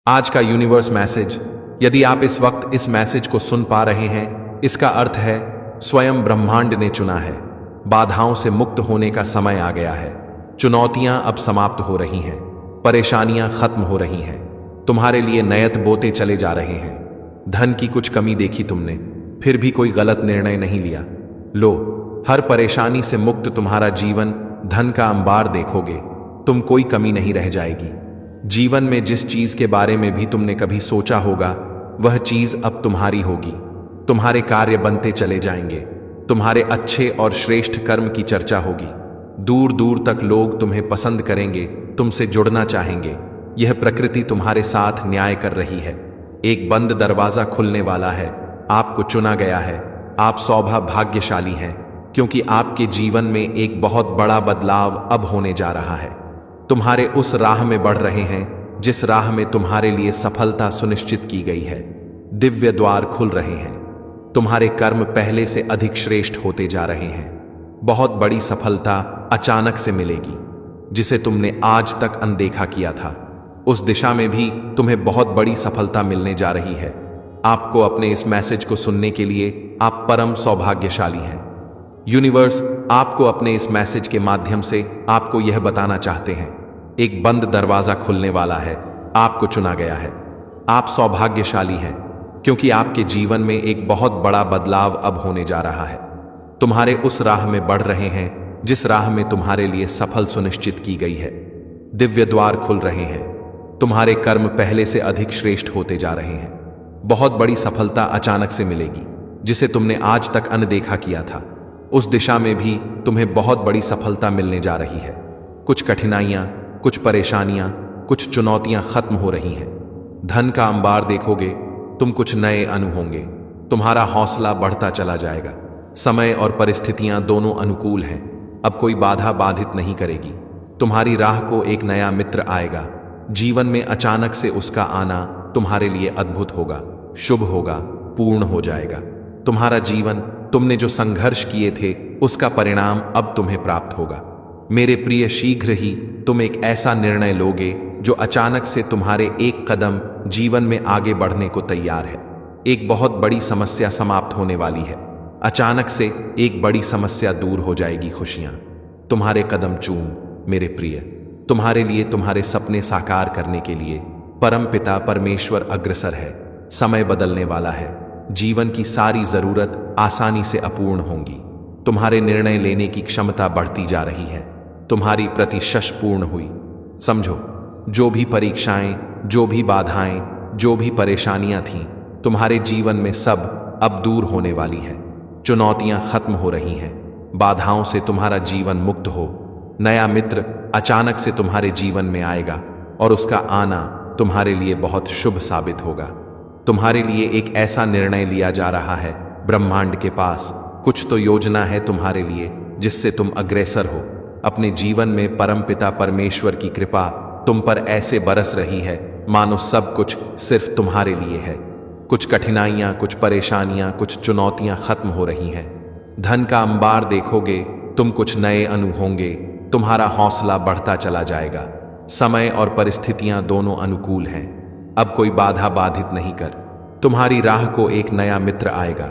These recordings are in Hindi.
आज का यूनिवर्स मैसेज, यदि आप इस वक्त इस मैसेज को सुन पा रहे हैं, इसका अर्थ है स्वयं ब्रह्मांड ने चुना है। बाधाओं से मुक्त होने का समय आ गया है। चुनौतियां अब समाप्त हो रही हैं, परेशानियां खत्म हो रही हैं। तुम्हारे लिए नयत बोते चले जा रहे हैं। धन की कुछ कमी देखी तुमने, फिर भी कोई गलत निर्णय नहीं लिया। लो, हर परेशानी से मुक्त तुम्हारा जीवन धन का अंबार देखोगे। तुम कोई कमी नहीं रह जाएगी। जीवन में जिस चीज के बारे में भी तुमने कभी सोचा होगा, वह चीज अब तुम्हारी होगी। तुम्हारे कार्य बनते चले जाएंगे। तुम्हारे अच्छे और श्रेष्ठ कर्म की चर्चा होगी। दूर दूर तक लोग तुम्हें पसंद करेंगे, तुमसे जुड़ना चाहेंगे। यह प्रकृति तुम्हारे साथ न्याय कर रही है। एक बंद दरवाजा खुलने वाला है। आपको चुना गया है। आप सौभाग्यशाली हैं, क्योंकि आपके जीवन में एक बहुत बड़ा बदलाव अब होने जा रहा है। तुम्हारे उस राह में बढ़ रहे हैं जिस राह में तुम्हारे लिए सफलता सुनिश्चित की गई है। दिव्य द्वार खुल रहे हैं। तुम्हारे कर्म पहले से अधिक श्रेष्ठ होते जा रहे हैं। बहुत बड़ी सफलता अचानक से मिलेगी, जिसे तुमने आज तक अनदेखा किया था। उस दिशा में भी तुम्हें बहुत बड़ी सफलता मिलने जा रही है। आपको अपने इस मैसेज को सुनने के लिए आप परम सौभाग्यशाली हैं। यूनिवर्स आपको अपने इस मैसेज के माध्यम से आपको यह बताना चाहते हैं, एक बंद दरवाजा खुलने वाला है। आपको चुना गया है। आप सौभाग्यशाली हैं, क्योंकि आपके जीवन में एक बहुत बड़ा बदलाव अब होने जा रहा है। तुम्हारे उस राह में बढ़ रहे हैं जिस राह में तुम्हारे लिए सफल सुनिश्चित की गई है। दिव्य द्वार खुल रहे हैं। तुम्हारे कर्म पहले से अधिक श्रेष्ठ होते जा रहे हैं। बहुत बड़ी सफलता अचानक से मिलेगी, जिसे तुमने आज तक अनदेखा किया था। उस दिशा में भी तुम्हें बहुत बड़ी सफलता मिलने जा रही है। कुछ कठिनाइयां, कुछ परेशानियां, कुछ चुनौतियां खत्म हो रही हैं। धन का अंबार देखोगे। तुम कुछ नए अनु होंगे। तुम्हारा हौसला बढ़ता चला जाएगा। समय और परिस्थितियां दोनों अनुकूल हैं। अब कोई बाधा बाधित नहीं करेगी। तुम्हारी राह को एक नया मित्र आएगा। जीवन में अचानक से उसका आना तुम्हारे लिए अद्भुत होगा, शुभ होगा, पूर्ण हो जाएगा। तुम्हारा जीवन, तुमने जो संघर्ष किए थे, उसका परिणाम अब तुम्हें प्राप्त होगा। मेरे प्रिय, शीघ्र ही तुम एक ऐसा निर्णय लोगे जो अचानक से तुम्हारे एक कदम जीवन में आगे बढ़ने को तैयार है। एक बहुत बड़ी समस्या समाप्त होने वाली है। अचानक से एक बड़ी समस्या दूर हो जाएगी। खुशियां तुम्हारे कदम चूम। मेरे प्रिय, तुम्हारे लिए, तुम्हारे सपने साकार करने के लिए परम पिता परमेश्वर अग्रसर है। समय बदलने वाला है। जीवन की सारी जरूरत आसानी से अपूर्ण होंगी। तुम्हारे निर्णय लेने की क्षमता बढ़ती जा रही है। तुम्हारी प्रतिशत पूर्ण हुई। समझो, जो भी परीक्षाएं, जो भी बाधाएं, जो भी परेशानियां थीं, तुम्हारे जीवन में सब अब दूर होने वाली है। चुनौतियां खत्म हो रही हैं। बाधाओं से तुम्हारा जीवन मुक्त हो। नया मित्र अचानक से तुम्हारे जीवन में आएगा और उसका आना तुम्हारे लिए बहुत शुभ साबित होगा। तुम्हारे लिए एक ऐसा निर्णय लिया जा रहा है। ब्रह्मांड के पास कुछ तो योजना है तुम्हारे लिए, जिससे तुम अग्रसर हो। अपने जीवन में परमपिता परमेश्वर की कृपा तुम पर ऐसे बरस रही है मानो सब कुछ सिर्फ तुम्हारे लिए है। कुछ कठिनाइयां, कुछ परेशानियां, कुछ चुनौतियां खत्म हो रही हैं। धन का अंबार देखोगे। तुम कुछ नए अनु होंगे। तुम्हारा हौसला बढ़ता चला जाएगा। समय और परिस्थितियां दोनों अनुकूल हैं। अब कोई बाधा बाधित नहीं कर। तुम्हारी राह को एक नया मित्र आएगा।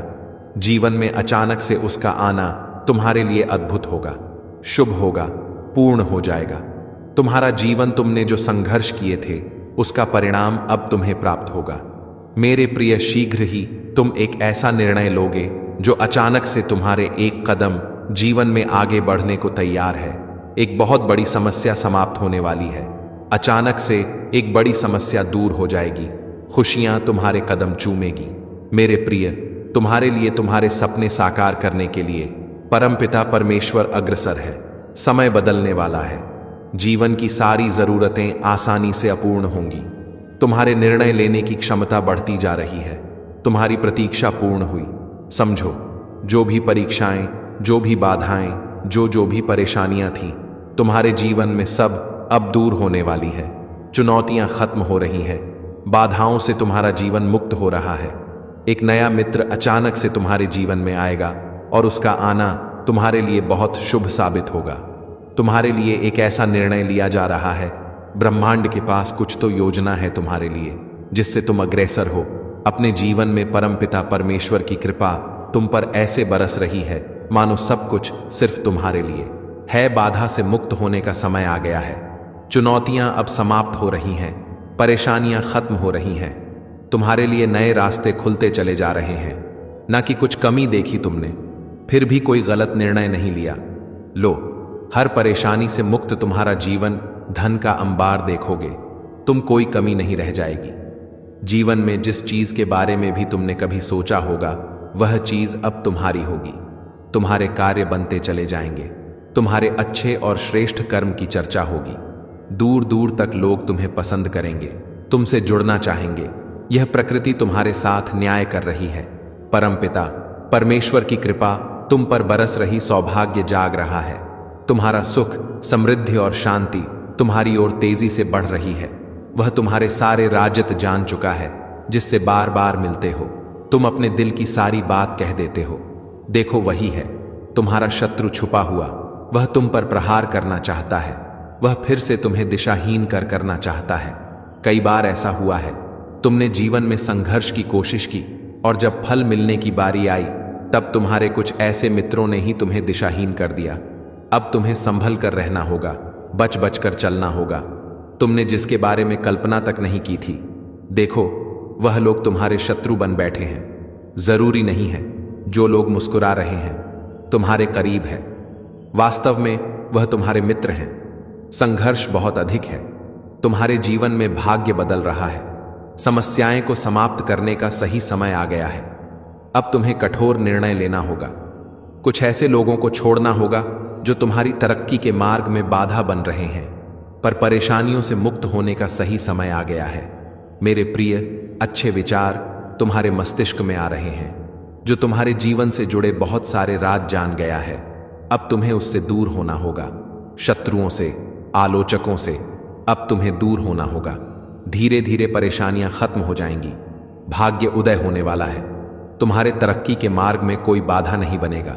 जीवन में अचानक से उसका आना तुम्हारे लिए अद्भुत होगा, शुभ होगा, पूर्ण हो जाएगा। तुम्हारा जीवन, तुमने जो संघर्ष किए थे, उसका परिणाम अब तुम्हें प्राप्त होगा। मेरे प्रिय, शीघ्र ही तुम एक ऐसा निर्णय लोगे जो अचानक से तुम्हारे एक कदम जीवन में आगे बढ़ने को तैयार है। एक बहुत बड़ी समस्या समाप्त होने वाली है। अचानक से एक बड़ी समस्या दूर हो जाएगी। खुशियां तुम्हारे कदम चूमेगी। मेरे प्रिय, तुम्हारे लिए, तुम्हारे सपने साकार करने के लिए परमपिता परमेश्वर अग्रसर है। समय बदलने वाला है। जीवन की सारी जरूरतें आसानी से अपूर्ण होंगी। तुम्हारे निर्णय लेने की क्षमता बढ़ती जा रही है। तुम्हारी प्रतीक्षा पूर्ण हुई। समझो, जो भी परीक्षाएं, जो भी बाधाएं, जो भी परेशानियां थीं, तुम्हारे जीवन में सब अब दूर होने वाली है। चुनौतियां खत्म हो रही हैं। बाधाओं से तुम्हारा जीवन मुक्त हो रहा है। एक नया मित्र अचानक से तुम्हारे जीवन में आएगा और उसका आना तुम्हारे लिए बहुत शुभ साबित होगा। तुम्हारे लिए एक ऐसा निर्णय लिया जा रहा है ब्रह्मांड के पास कुछ तो योजना है तुम्हारे लिए, जिससे तुम अग्रसर हो। अपने जीवन में परमपिता परमेश्वर की कृपा तुम पर ऐसे बरस रही है मानो सब कुछ सिर्फ तुम्हारे लिए है। बाधा से मुक्त होने का समय आ गया है। चुनौतियां अब समाप्त हो रही हैं, परेशानियां खत्म हो रही हैं। तुम्हारे लिए नए रास्ते खुलते चले जा रहे हैं। ना कि कुछ कमी देखी तुमने, फिर भी कोई गलत निर्णय नहीं लिया। लो, हर परेशानी से मुक्त तुम्हारा जीवन धन का अंबार देखोगे। तुम कोई कमी नहीं रह जाएगी। जीवन में जिस चीज के बारे में भी तुमने कभी सोचा होगा, वह चीज अब तुम्हारी होगी। तुम्हारे कार्य बनते चले जाएंगे। तुम्हारे अच्छे और श्रेष्ठ कर्म की चर्चा होगी। दूर दूर तक लोग तुम्हें पसंद करेंगे, तुमसे जुड़ना चाहेंगे। यह प्रकृति तुम्हारे साथ न्याय कर रही है। परमपिता परमेश्वर की कृपा तुम पर बरस रही, सौभाग्य जाग रहा है। तुम्हारा सुख, समृद्धि और शांति तुम्हारी ओर तेजी से बढ़ रही है। वह तुम्हारे सारे राजत जान चुका है, जिससे बार बार मिलते हो तुम अपने दिल की सारी बात कह देते हो। देखो, वही है तुम्हारा शत्रु छुपा हुआ। वह तुम पर प्रहार करना चाहता है। वह फिर से तुम्हें दिशाहीन करना चाहता है। कई बार ऐसा हुआ है, तुमने जीवन में संघर्ष की कोशिश की और जब फल मिलने की बारी आई, तब तुम्हारे कुछ ऐसे मित्रों ने ही तुम्हें दिशाहीन कर दिया। अब तुम्हें संभल कर रहना होगा, बच बच कर चलना होगा। तुमने जिसके बारे में कल्पना तक नहीं की थी, देखो वह लोग तुम्हारे शत्रु बन बैठे हैं। जरूरी नहीं है जो लोग मुस्कुरा रहे हैं तुम्हारे करीब है, वास्तव में वह तुम्हारे मित्र हैं। संघर्ष बहुत अधिक है। तुम्हारे जीवन में भाग्य बदल रहा है। समस्याएं को समाप्त करने का सही समय आ गया है। अब तुम्हें कठोर निर्णय लेना होगा। कुछ ऐसे लोगों को छोड़ना होगा जो तुम्हारी तरक्की के मार्ग में बाधा बन रहे हैं। पर परेशानियों से मुक्त होने का सही समय आ गया है। मेरे प्रिय, अच्छे विचार तुम्हारे मस्तिष्क में आ रहे हैं। जो तुम्हारे जीवन से जुड़े बहुत सारे राज जान गया है, अब तुम्हें उससे दूर होना होगा। शत्रुओं से, आलोचकों से अब तुम्हें दूर होना होगा। धीरे धीरे परेशानियां खत्म हो जाएंगी। भाग्य उदय होने वाला है। तुम्हारे तरक्की के मार्ग में कोई बाधा नहीं बनेगा।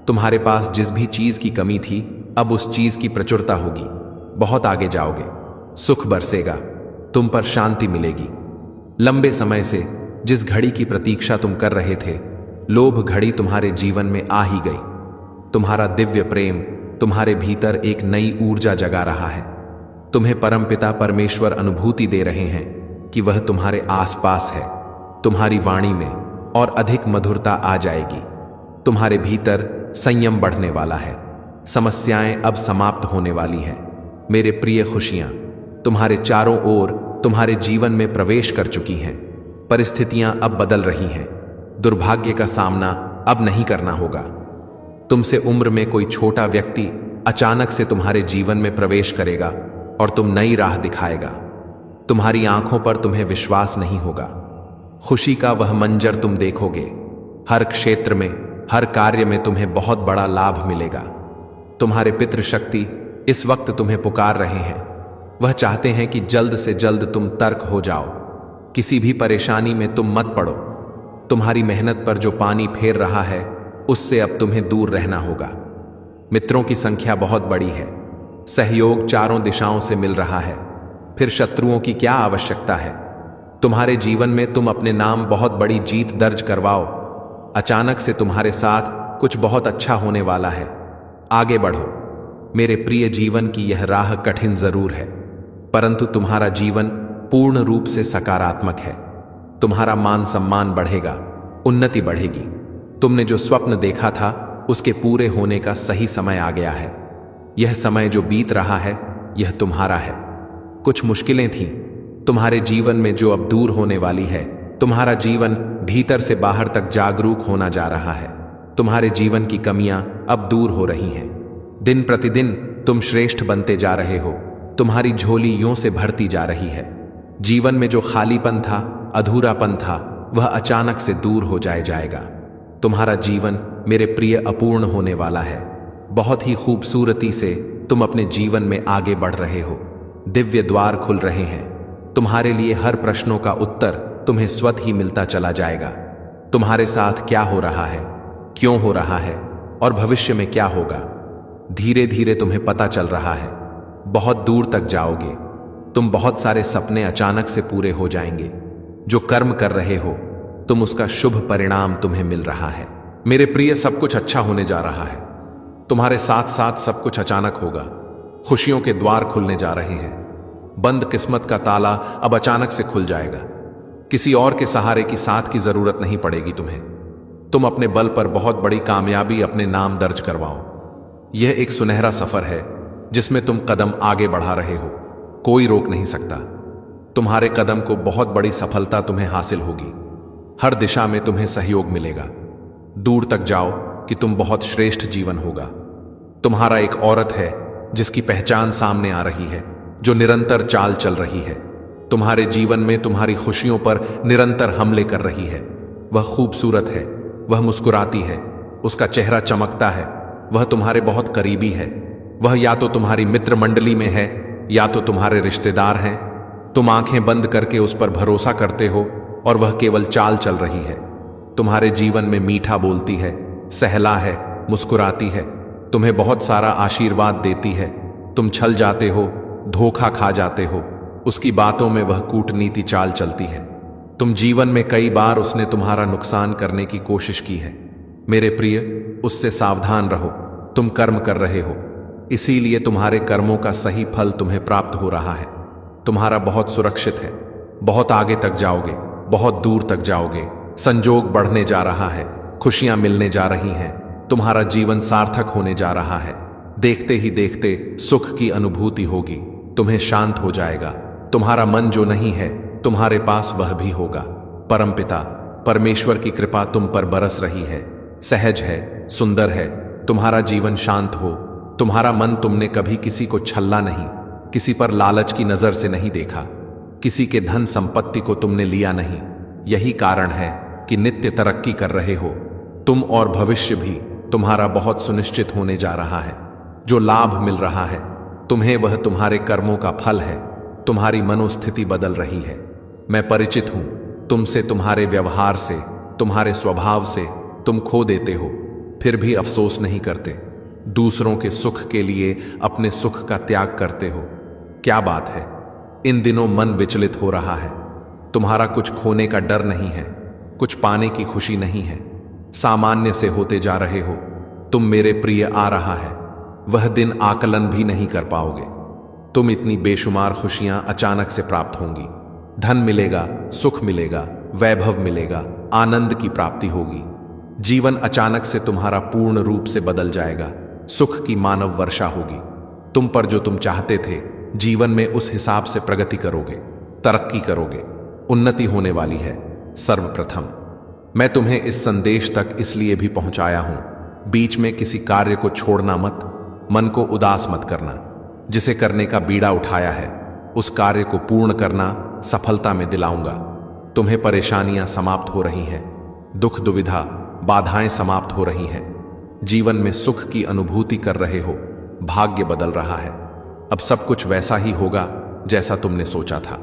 तुम्हारे पास जिस भी चीज की कमी थी, अब उस चीज की प्रचुरता होगी। बहुत आगे जाओगे। सुख बरसेगा। तुम पर शांति मिलेगी। लंबे समय से जिस घड़ी की प्रतीक्षा तुम कर रहे थे, लोभ घड़ी तुम्हारे जीवन में आ ही गई। तुम्हारा दिव्य प्रेम तुम्हारे भीतर एक नई ऊर्जा जगा रहा है। तुम्हें परमपिता परमेश्वर अनुभूति दे रहे हैं कि वह तुम्हारे आसपास है। तुम्हारी वाणी में और अधिक मधुरता आ जाएगी। तुम्हारे भीतर संयम बढ़ने वाला है। समस्याएं अब समाप्त होने वाली हैं। मेरे प्रिय, खुशियां तुम्हारे चारों ओर तुम्हारे जीवन में प्रवेश कर चुकी हैं। परिस्थितियां अब बदल रही हैं। दुर्भाग्य का सामना अब नहीं करना होगा। तुमसे उम्र में कोई छोटा व्यक्ति अचानक से तुम्हारे जीवन में प्रवेश करेगा और तुम नई राह दिखाएगा। तुम्हारी आंखों पर तुम्हें विश्वास नहीं होगा। खुशी का वह मंजर तुम देखोगे। हर क्षेत्र में, हर कार्य में तुम्हें बहुत बड़ा लाभ मिलेगा। तुम्हारे पितृशक्ति इस वक्त तुम्हें पुकार रहे हैं। वह चाहते हैं कि जल्द से जल्द तुम तर्क हो जाओ। किसी भी परेशानी में तुम मत पड़ो। तुम्हारी मेहनत पर जो पानी फेर रहा है, उससे अब तुम्हें दूर रहना होगा। मित्रों की संख्या बहुत बड़ी है। सहयोग चारों दिशाओं से मिल रहा है। फिर शत्रुओं की क्या आवश्यकता है। तुम्हारे जीवन में तुम अपने नाम बहुत बड़ी जीत दर्ज करवाओ। अचानक से तुम्हारे साथ कुछ बहुत अच्छा होने वाला है। आगे बढ़ो। मेरे प्रिय, जीवन की यह राह कठिन जरूर है, परंतु तुम्हारा जीवन पूर्ण रूप से सकारात्मक है। तुम्हारा मान सम्मान बढ़ेगा, उन्नति बढ़ेगी। तुमने जो स्वप्न देखा था, उसके पूरे होने का सही समय आ गया है। यह समय जो बीत रहा है, यह तुम्हारा है। कुछ मुश्किलें थीं तुम्हारे जीवन में, जो अब दूर होने वाली है। तुम्हारा जीवन भीतर से बाहर तक जागरूक होना जा रहा है। तुम्हारे जीवन की कमियां अब दूर हो रही हैं। दिन प्रतिदिन तुम श्रेष्ठ बनते जा रहे हो। तुम्हारी झोली यूं से भरती जा रही है। जीवन में जो खालीपन था, अधूरापन था, वह अचानक से दूर हो जाएगा। तुम्हारा जीवन, मेरे प्रिय, अपूर्ण होने वाला है। बहुत ही खूबसूरती से तुम अपने जीवन में आगे बढ़ रहे हो। दिव्य द्वार खुल रहे हैं। तुम्हारे लिए हर प्रश्नों का उत्तर तुम्हें स्वतः ही मिलता चला जाएगा। तुम्हारे साथ क्या हो रहा है, क्यों हो रहा है और भविष्य में क्या होगा, धीरे धीरे तुम्हें पता चल रहा है। बहुत दूर तक जाओगे। तुम बहुत सारे सपने अचानक से पूरे हो जाएंगे। जो कर्म कर रहे हो तुम, उसका शुभ परिणाम तुम्हें मिल रहा है। मेरे प्रिय, सब कुछ अच्छा होने जा रहा है। तुम्हारे साथ साथ सब कुछ अचानक होगा। खुशियों के द्वार खुलने जा रहे हैं। बंद किस्मत का ताला अब अचानक से खुल जाएगा। किसी और के सहारे की साथ की जरूरत नहीं पड़ेगी तुम्हें। तुम अपने बल पर बहुत बड़ी कामयाबी अपने नाम दर्ज करवाओ। यह एक सुनहरा सफर है जिसमें तुम कदम आगे बढ़ा रहे हो। कोई रोक नहीं सकता। तुम्हारे कदम को बहुत बड़ी सफलता तुम्हें हासिल होगी। हर दिशा में तुम्हें सहयोग मिलेगा। दूर तक जाओ कि तुम बहुत श्रेष्ठ जीवन होगा। तुम्हारा एक औरत है जिसकी पहचान सामने आ रही है, जो निरंतर चाल चल रही है। तुम्हारे जीवन में तुम्हारी खुशियों पर निरंतर हमले कर रही है। वह खूबसूरत है, वह मुस्कुराती है, उसका चेहरा चमकता है, वह तुम्हारे बहुत करीबी है। वह या तो तुम्हारी मित्र मंडली में है या तो तुम्हारे रिश्तेदार हैं। तुम आंखें बंद करके उस पर भरोसा करते हो और वह केवल चाल चल रही है। तुम्हारे जीवन में मीठा बोलती है, सहला है, मुस्कुराती है, तुम्हें बहुत सारा आशीर्वाद देती है। तुम छल जाते हो, धोखा खा जाते हो, उसकी बातों में वह कूटनीति चाल चलती है। तुम जीवन में कई बार उसने तुम्हारा नुकसान करने की कोशिश की है। मेरे प्रिय, उससे सावधान रहो। तुम कर्म कर रहे हो, इसीलिए तुम्हारे कर्मों का सही फल तुम्हें प्राप्त हो रहा है। तुम्हारा बहुत सुरक्षित है। बहुत आगे तक जाओगे, बहुत दूर तक जाओगे। संजोग बढ़ने जा रहा है, खुशियां मिलने जा रही हैं। तुम्हारा जीवन सार्थक होने जा रहा है। देखते ही देखते सुख की अनुभूति होगी। तुम्हें शांत हो जाएगा। तुम्हारा मन जो नहीं है तुम्हारे पास वह भी होगा। परमपिता परमेश्वर की कृपा तुम पर बरस रही है। सहज है, सुंदर है, तुम्हारा जीवन शांत हो। तुम्हारा मन, तुमने कभी किसी को छल्ला नहीं, किसी पर लालच की नजर से नहीं देखा, किसी के धन संपत्ति को तुमने लिया नहीं। यही कारण है कि नित्य तरक्की कर रहे हो तुम, और भविष्य भी तुम्हारा बहुत सुनिश्चित होने जा रहा है। जो लाभ मिल रहा है तुम्हें, वह तुम्हारे कर्मों का फल है। तुम्हारी मनोस्थिति बदल रही है। मैं परिचित हूं तुमसे, तुम्हारे व्यवहार से, तुम्हारे स्वभाव से। तुम खो देते हो फिर भी अफसोस नहीं करते। दूसरों के सुख के लिए अपने सुख का त्याग करते हो। क्या बात है, इन दिनों मन विचलित हो रहा है। तुम्हारा कुछ खोने का डर नहीं है, कुछ पाने की खुशी नहीं है। सामान्य से होते जा रहे हो तुम। मेरे प्रिय, आ रहा है वह दिन, आकलन भी नहीं कर पाओगे। तुम इतनी बेशुमार खुशियां अचानक से प्राप्त होंगी। धन मिलेगा, सुख मिलेगा, वैभव मिलेगा, आनंद की प्राप्ति होगी। जीवन अचानक से तुम्हारा पूर्ण रूप से बदल जाएगा। सुख की मानव वर्षा होगी। तुम पर जो तुम चाहते थे, जीवन में उस हिसाब से प्रगति करोगे, तरक्की करोगे, उन्नति होने वाली है। सर्वप्रथम मैं तुम्हें इस संदेश तक इसलिए भी पहुंचाया हूं, बीच में किसी कार्य को छोड़ना मत, मन को उदास मत करना। जिसे करने का बीड़ा उठाया है उस कार्य को पूर्ण करना, सफलता में दिलाऊंगा। तुम्हें परेशानियां समाप्त हो रही हैं, दुख दुविधा बाधाएं समाप्त हो रही हैं। जीवन में सुख की अनुभूति कर रहे हो। भाग्य बदल रहा है। अब सब कुछ वैसा ही होगा जैसा तुमने सोचा था।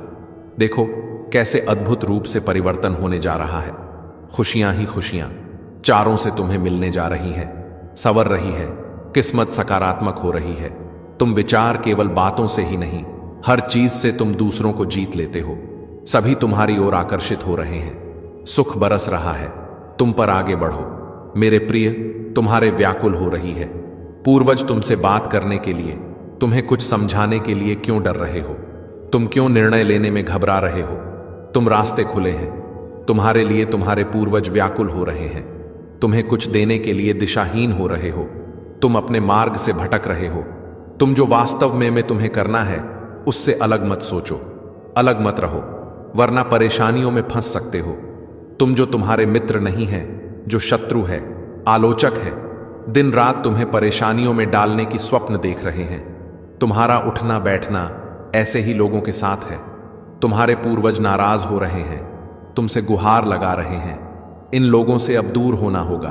देखो कैसे अद्भुत रूप से परिवर्तन होने जा रहा है। खुशियां ही खुशियां चारों से तुम्हें मिलने जा रही हैं, संवर रही है। किस्मत सकारात्मक हो रही है। तुम विचार केवल बातों से ही नहीं, हर चीज से तुम दूसरों को जीत लेते हो। सभी तुम्हारी ओर आकर्षित हो रहे हैं। सुख बरस रहा है। तुम पर आगे बढ़ो। मेरे प्रिय, तुम्हारे व्याकुल हो रही है। पूर्वज तुमसे बात करने के लिए, तुम्हें कुछ समझाने के लिए क्यों डर रहे हो? तुम क्यों निर्णय लेने में घबरा रहे हो? तुम रास्ते खुले हैं। तुम्हारे लिए तुम्हारे पूर्वज व्याकुल हो रहे हैं। तुम्हें कुछ देने के लिए दिशाहीन हो रहे हो। तुम अपने मार्ग से भटक रहे हो। तुम जो वास्तव में तुम्हें करना है उससे अलग मत सोचो, अलग मत रहो, वरना परेशानियों में फंस सकते हो। तुम जो तुम्हारे मित्र नहीं है, जो शत्रु है, आलोचक है, दिन रात तुम्हें परेशानियों में डालने की स्वप्न देख रहे हैं। तुम्हारा उठना बैठना ऐसे ही लोगों के साथ है। तुम्हारे पूर्वज नाराज हो रहे हैं, तुमसे गुहार लगा रहे हैं। इन लोगों से अब दूर होना होगा।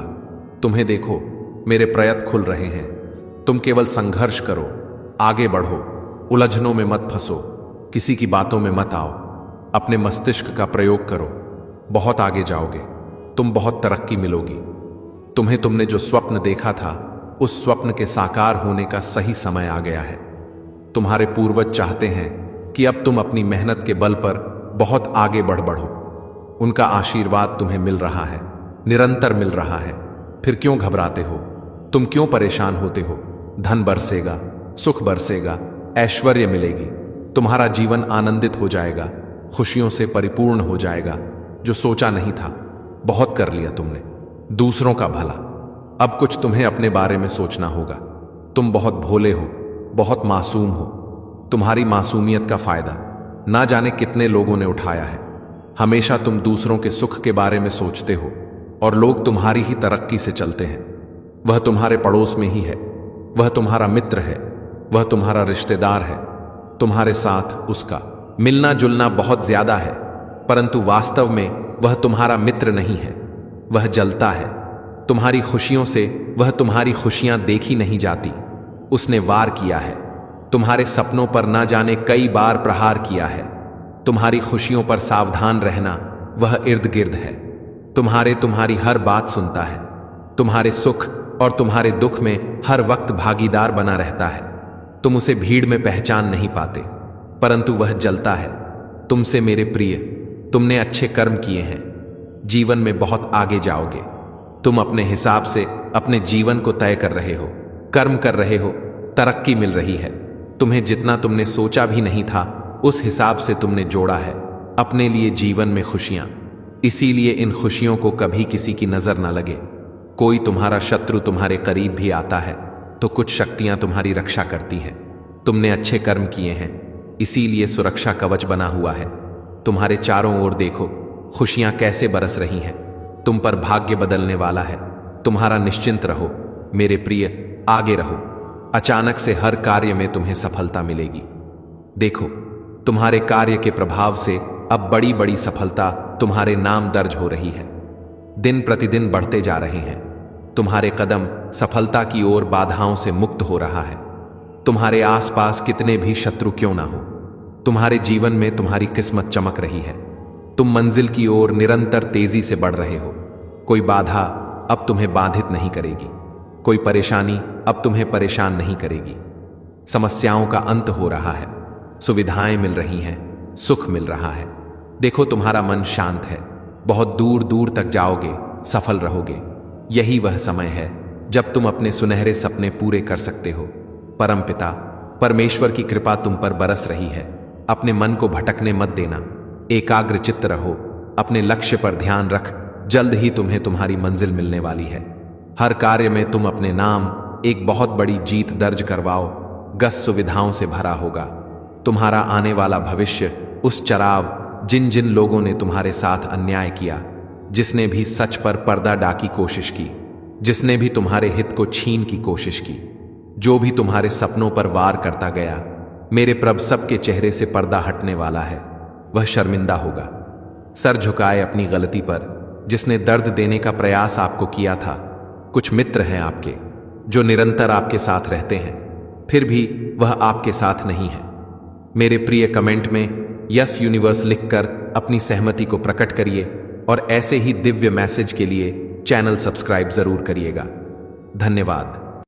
तुम्हें देखो, मेरे प्रयत्न खुल रहे हैं। तुम केवल संघर्ष करो, आगे बढ़ो, उलझनों में मत फंसो, किसी की बातों में मत आओ। अपने मस्तिष्क का प्रयोग करो, बहुत आगे जाओगे। तुम बहुत तरक्की मिलोगी। तुमने जो स्वप्न देखा था उस स्वप्न के साकार होने का सही समय आ गया है। तुम्हारे पूर्वज चाहते हैं कि अब तुम अपनी मेहनत के बल पर बहुत आगे बढ़ो। उनका आशीर्वाद तुम्हें मिल रहा है, निरंतर मिल रहा है। फिर क्यों घबराते हो? तुम क्यों परेशान होते हो? धन बरसेगा, सुख बरसेगा, ऐश्वर्य मिलेगी, तुम्हारा जीवन आनंदित हो जाएगा, खुशियों से परिपूर्ण हो जाएगा। जो सोचा नहीं था, बहुत कर लिया तुमने, दूसरों का भला। अब कुछ तुम्हें अपने बारे में सोचना होगा। तुम बहुत भोले हो, बहुत मासूम हो। तुम्हारी मासूमियत का फायदा ना जाने कितने लोगों ने उठाया है। हमेशा तुम दूसरों के सुख के बारे में सोचते हो और लोग तुम्हारी ही तरक्की से चलते हैं। वह तुम्हारे पड़ोस में ही है, वह तुम्हारा मित्र है, वह तुम्हारा रिश्तेदार है। तुम्हारे साथ उसका मिलना जुलना बहुत ज्यादा है, परंतु वास्तव में वह तुम्हारा मित्र नहीं है। वह जलता है तुम्हारी खुशियों से। वह तुम्हारी खुशियां देखी नहीं जाती। उसने वार किया है, तुम्हारे सपनों पर ना जाने कई बार प्रहार किया है। तुम्हारी खुशियों पर सावधान रहना, वह इर्द गिर्द है। तुम्हारी हर बात सुनता है। तुम्हारे सुख और तुम्हारे दुख में हर वक्त भागीदार बना रहता है। तुम उसे भीड़ में पहचान नहीं पाते, परंतु वह जलता है तुमसे। मेरे प्रिय, तुमने अच्छे कर्म किए हैं, जीवन में बहुत आगे जाओगे। तुम अपने हिसाब से अपने जीवन को तय कर रहे हो, कर्म कर रहे हो, तरक्की मिल रही है। तुम्हें जितना तुमने सोचा भी नहीं था, उस हिसाब से तुमने जोड़ा है अपने लिए जीवन में खुशियां। इसीलिए इन खुशियों को कभी किसी की नजर ना लगे। कोई तुम्हारा शत्रु तुम्हारे करीब भी आता है तो कुछ शक्तियां तुम्हारी रक्षा करती हैं। तुमने अच्छे कर्म किए हैं, इसीलिए सुरक्षा कवच बना हुआ है। तुम्हारे चारों ओर देखो, खुशियां कैसे बरस रही हैं। तुम पर भाग्य बदलने वाला है। तुम्हारा निश्चिंत रहो मेरे प्रिय, आगे रहो। अचानक से हर कार्य में तुम्हें सफलता मिलेगी। देखो, तुम्हारे कार्य के प्रभाव से अब बड़ी बड़ी सफलता तुम्हारे नाम दर्ज हो रही है। दिन प्रतिदिन बढ़ते जा रहे हैं। तुम्हारे कदम सफलता की ओर बाधाओं से मुक्त हो रहा है। तुम्हारे आसपास कितने भी शत्रु क्यों ना हो, तुम्हारे जीवन में तुम्हारी किस्मत चमक रही है। तुम मंजिल की ओर निरंतर तेजी से बढ़ रहे हो। कोई बाधा अब तुम्हें बाधित नहीं करेगी, कोई परेशानी अब तुम्हें परेशान नहीं करेगी। समस्याओं का अंत हो रहा है, सुविधाएं मिल रही हैं, सुख मिल रहा है। देखो, तुम्हारा मन शांत है, बहुत दूर दूर तक जाओगे, सफल रहोगे। यही वह समय है जब तुम अपने सुनहरे सपने पूरे कर सकते हो। परमपिता परमेश्वर की कृपा तुम पर बरस रही है। अपने मन को भटकने मत देना, एकाग्र चित्त रहो, अपने लक्ष्य पर ध्यान रख। जल्द ही तुम्हें तुम्हारी मंजिल मिलने वाली है। हर कार्य में तुम अपने नाम एक बहुत बड़ी जीत दर्ज करवाओ। गस सुविधाओं से भरा होगा। तुम्हारा आने वाला भविष्य उस चराव जिन जिन लोगों ने तुम्हारे साथ अन्याय किया, जिसने भी सच पर पर्दा डाकी कोशिश की, जिसने भी तुम्हारे हित को छीन की कोशिश की, जो भी तुम्हारे सपनों पर वार करता गया, मेरे प्रभु सबके चेहरे से पर्दा हटने वाला है। वह शर्मिंदा होगा। सर झुकाए अपनी गलती पर। जिसने दर्द देने का प्रयास आपको किया था, कुछ मित्र हैं आपके जो निरंतर आपके साथ रहते हैं, फिर भी वह आपके साथ नहीं है। मेरे प्रिय, कमेंट में यस यूनिवर्स लिखकर अपनी सहमति को प्रकट करिए और ऐसे ही दिव्य मैसेज के लिए चैनल सब्सक्राइब जरूर करिएगा। धन्यवाद।